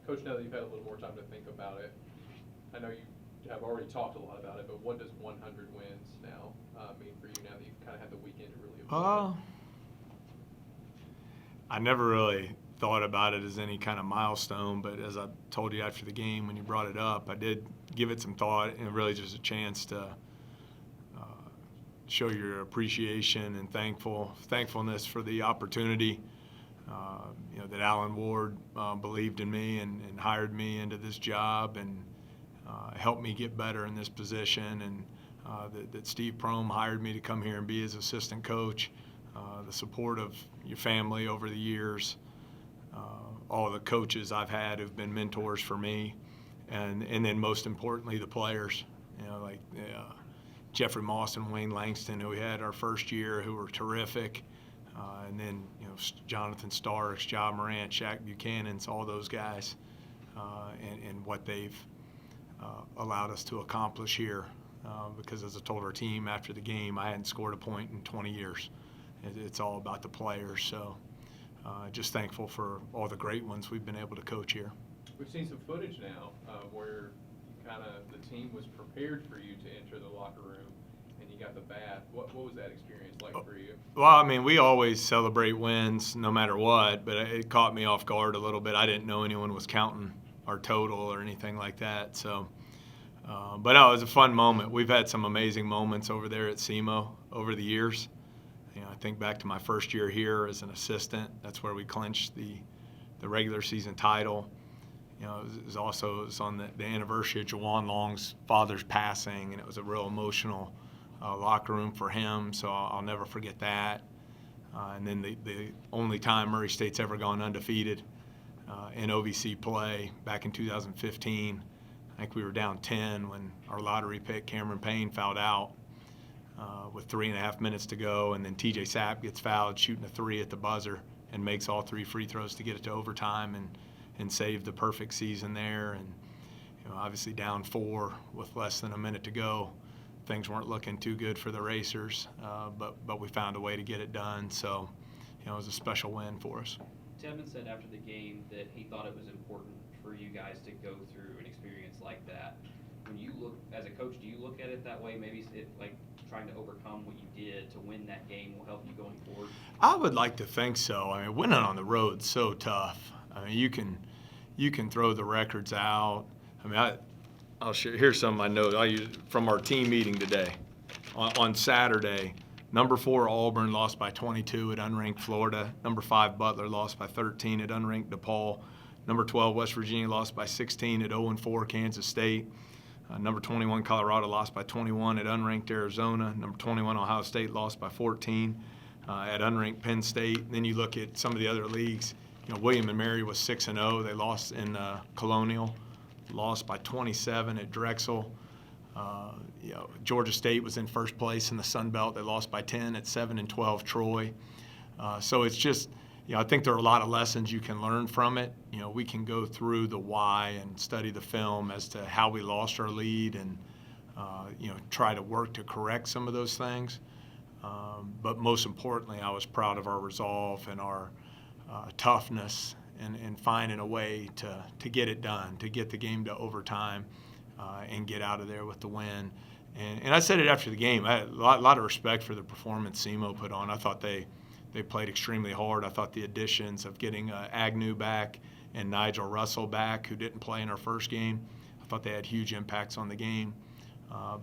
Coach, now that you've had a little more time to think about it, I know you have already talked a lot about it, but what does 100 wins now mean for you now that you've kind of had the weekend to really absorb it? I never really thought about it as any kind of milestone, but as I told you after the game when you brought it up, I did give it some thought, and really just a chance to show your appreciation and thankfulness for the opportunity. That Alan Ward believed in me and hired me into this job and helped me get better in this position, and that Steve Prohm hired me to come here and be his assistant coach. The support of your family over the years, all the coaches I've had who've been mentors for me, and then most importantly the players. Like Jeffrey Moss and Wayne Langston, who we had our first year, who were terrific. And then Jonathan Starks, John Morant, Shaq Buchanan, all those guys, and what they've allowed us to accomplish here. Because as I told our team after the game, I hadn't scored a point in 20 years. It's all about the players. So just thankful for all the great ones we've been able to coach here. We've seen some footage now where the team was prepared for you to enter the locker room, and you got the bath. What was that experience like for you? Well, I mean, we always celebrate wins no matter what, but it caught me off guard a little bit. I didn't know anyone was counting our total or anything like that. So, but no, it was a fun moment. We've had some amazing moments over there at SEMO over the years. I think back to my first year here as an assistant. That's where we clinched the regular season title. It was on the anniversary of Jawan Long's father's passing, and it was a real emotional locker room for him, so I'll never forget that. And then the only time Murray State's ever gone undefeated in OVC play back in 2015. I think we were down 10 when our lottery pick, Cameron Payne, fouled out with 3.5 minutes to go, and then TJ Sapp gets fouled shooting a three at the buzzer and makes all 3 free throws to get it to overtime and save the perfect season there. And obviously down 4 with less than a minute to go. Things weren't looking too good for the Racers, but we found a way to get it done. So, it was a special win for us. Tevin said after the game that he thought it was important for you guys to go through an experience like that. When you look, as a coach, do you look at it that way? Maybe like trying to overcome what you did to win that game will help you going forward? I would like to think so. I mean, winning on the road's so tough. I mean, you can throw the records out. I mean, I'll share. Here's some of my notes. I'll use from our team meeting today. On Saturday, number 4 Auburn lost by 22 at unranked Florida. Number 5 Butler lost by 13 at unranked DePaul. Number 12 West Virginia lost by 16 at 0-4 Kansas State. Number 21 Colorado lost by 21 at unranked Arizona. Number 21 Ohio State lost by 14 at unranked Penn State. And then you look at some of the other leagues. William and Mary was 6-0. They lost in Colonial. Lost by 27 at Drexel. Georgia State was in first place in the Sun Belt. They lost by 10 at 7-12 Troy. So it's just, I think there are a lot of lessons you can learn from it. We can go through the why and study the film as to how we lost our lead and, try to work to correct some of those things. But most importantly, I was proud of our resolve and our toughness and finding a way to get it done, to get the game to overtime and get out of there with the win. And I said it after the game. I had a lot of respect for the performance SEMO put on. I thought they played extremely hard. I thought the additions of getting Agnew back and Nigel Russell back, who didn't play in our first game, I thought they had huge impacts on the game.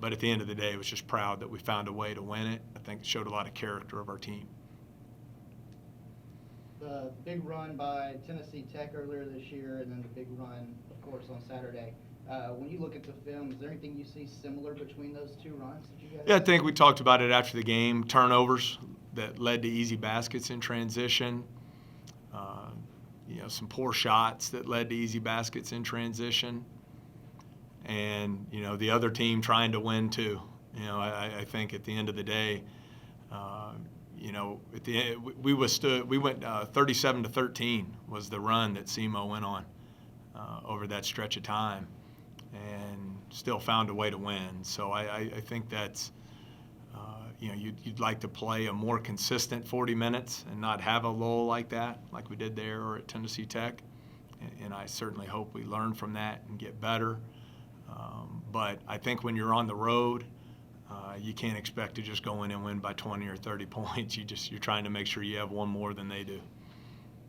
But at the end of the day, I was just proud that we found a way to win it. I think it showed a lot of character of our team. The big run by Tennessee Tech earlier this year, and then the big run, of course, on Saturday. When you look at the film, is there anything you see similar between those two runs that you guys? Yeah, I think we talked about it after the game. Turnovers that led to easy baskets in transition. Some poor shots that led to easy baskets in transition. And, the other team trying to win too. I think at the end of the day, at the end, we went 37-13 was the run that SEMO went on over that stretch of time, and still found a way to win. So I think that's, you'd like to play a more consistent 40 minutes and not have a lull like that, like we did there or at Tennessee Tech. and I certainly hope we learn from that and get better. But I think when you're on the road, you can't expect to just go in and win by 20 or 30 points. You're trying to make sure you have one more than they do.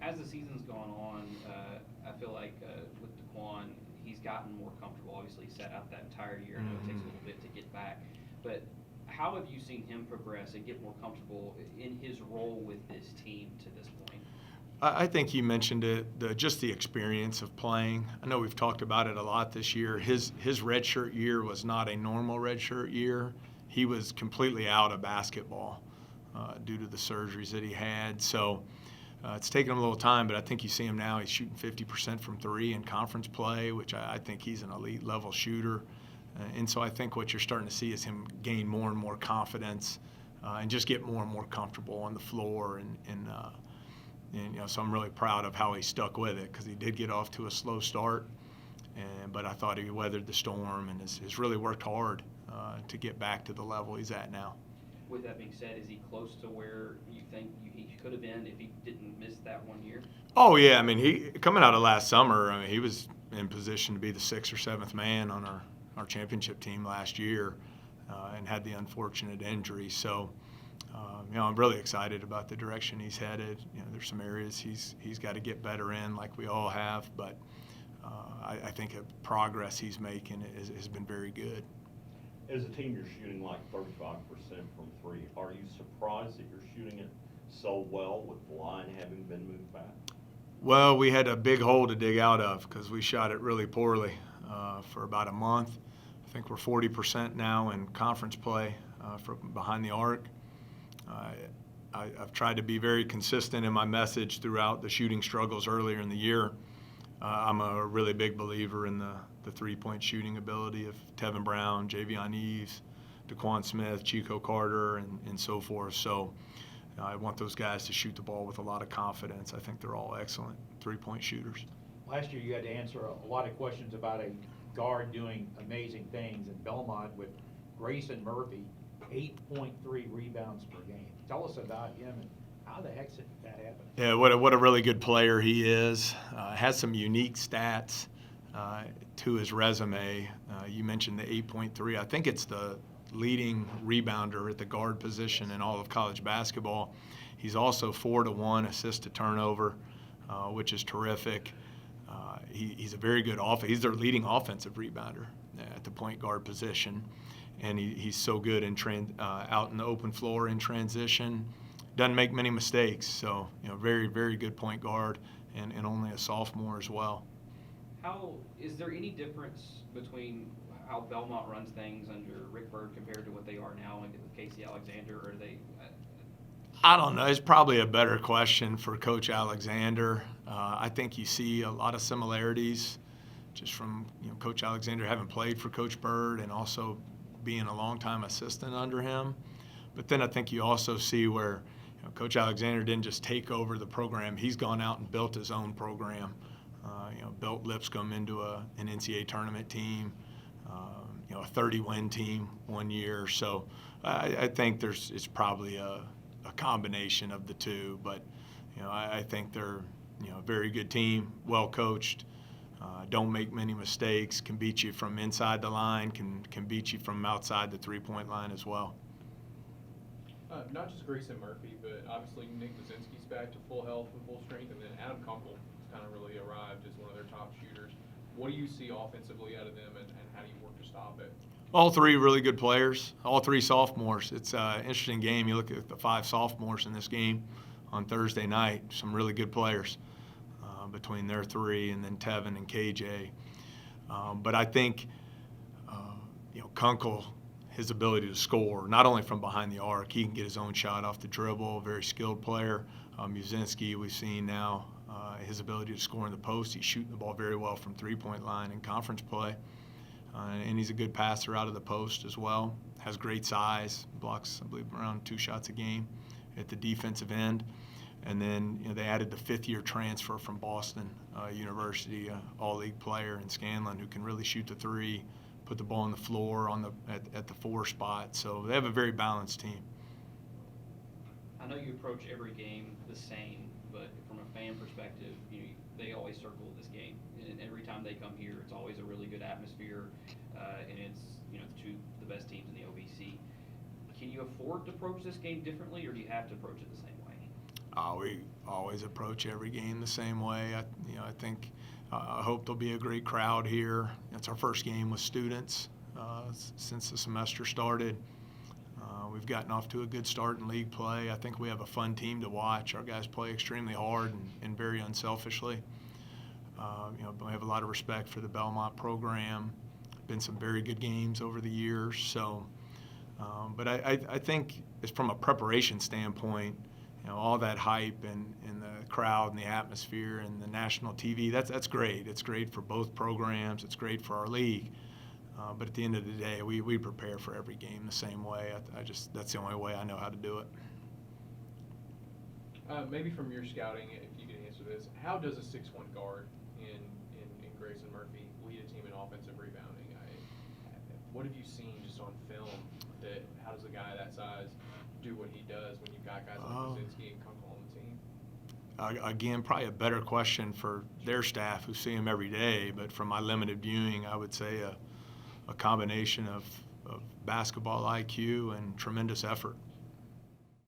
As the season's gone on, I feel like with DeQuan, he's gotten more comfortable. Obviously, he sat out that entire year. I know it takes a little bit to get back. But how have you seen him progress and get more comfortable in his role with this team to this point? I think you mentioned it, just the experience of playing. I know we've talked about it a lot this year. His redshirt year was not a normal redshirt year. He was completely out of basketball due to the surgeries that he had. So it's taken him a little time, but I think you see him now. He's shooting 50% from three in conference play, which I think he's an elite level shooter. And so I think what you're starting to see is him gain more and more confidence and just get more and more comfortable on the floor. And so I'm really proud of how he stuck with it, because he did get off to a slow start, but I thought he weathered the storm and has really worked hard to get back to the level he's at now. With that being said, is he close to where you think he could have been if he didn't miss that 1 year? Oh yeah, I mean, he coming out of last summer, I mean, he was in position to be the 6th or 7th man on our championship team last year, and had the unfortunate injury. So. I'm really excited about the direction he's headed. There's some areas he's got to get better in, like we all have, but I think the progress he's making has been very good. As a team, you're shooting like 35% from three. Are you surprised that you're shooting it so well with the line having been moved back? Well, we had a big hole to dig out of because we shot it really poorly for about a month. I think we're 40% now in conference play from behind the arc. I've tried to be very consistent in my message throughout the shooting struggles earlier in the year. I'm a really big believer in the three-point shooting ability of Tevin Brown, Javion Eves, DeQuan Smith, Chico Carter, and so forth. So I want those guys to shoot the ball with a lot of confidence. I think they're all excellent three-point shooters. Last year you had to answer a lot of questions about a guard doing amazing things in Belmont with Grayson Murphy, 8.3 rebounds per game. Tell us about him and how the heck did that happen? Yeah, what a really good player he is. Has some unique stats to his resume. You mentioned the 8.3. I think it's the leading rebounder at the guard position in all of college basketball. He's also 4-to-1 assist to turnover, which is terrific. He's a very good he's their leading offensive rebounder at the point guard position. And he's so good in out in the open floor in transition. Doesn't make many mistakes. So, very, very good point guard and only a sophomore as well. Is there any difference between how Belmont runs things under Rick Bird compared to what they are now with Casey Alexander? Or are they? I don't know. It's probably a better question for Coach Alexander. I think you see a lot of similarities just from Coach Alexander having played for Coach Bird and also being a longtime assistant under him. But then I think you also see where Coach Alexander didn't just take over the program. He's gone out and built his own program, built Lipscomb into an NCAA tournament team, a 30-win team 1 year. So I think it's probably a combination of the two. But I think they're a very good team, well coached. Don't make many mistakes, can beat you from inside the line, can beat you from outside the three-point line as well. Not just Grayson Murphy, but obviously Nick Buzinski's back to full health and full strength, and then Adam Kunkel has kind of really arrived as one of their top shooters. What do you see offensively out of them, and how do you work to stop it? All three really good players, all three sophomores. It's an interesting game. You look at the 5 sophomores in this game on Thursday night, some really good players. Between their 3 and then Tevin and KJ. But I think, Kunkel, his ability to score, not only from behind the arc, he can get his own shot off the dribble, very skilled player. Muzinski, we've seen now his ability to score in the post. He's shooting the ball very well from three-point line in conference play. And he's a good passer out of the post as well. Has great size, blocks, I believe, around 2 shots a game at the defensive end. And then they added the 5th-year transfer from Boston University, all-league player in Scanlon, who can really shoot the 3, put the ball on the floor at the 4 spot. So they have a very balanced team. I know you approach every game the same, but from a fan perspective, they always circle this game. And every time they come here, it's always a really good atmosphere, and it's, you know, the best teams in the OVC. Can you afford to approach this game differently, or do you have to approach it the same way? We always approach every game the same way. I think, I hope there'll be a great crowd here. It's our first game with students since the semester started. We've gotten off to a good start in league play. I think we have a fun team to watch. Our guys play extremely hard and very unselfishly. We have a lot of respect for the Belmont program. Been some very good games over the years. So, but I think it's from a preparation standpoint, all that hype and the crowd and the atmosphere and the national TV, that's great. It's great for both programs. It's great for our league. But at the end of the day, we prepare for every game the same way. That's the only way I know how to do it. Maybe from your scouting, if you could answer this, how does a 6'1" guard in Grayson Murphy lead a team in offensive rebounding? What have you seen just on film how does a guy that size do what he does when you've got guys like Kuczynski and Kunkel on the team? Again, probably a better question for their staff who see him every day, but from my limited viewing, I would say a combination of basketball IQ and tremendous effort.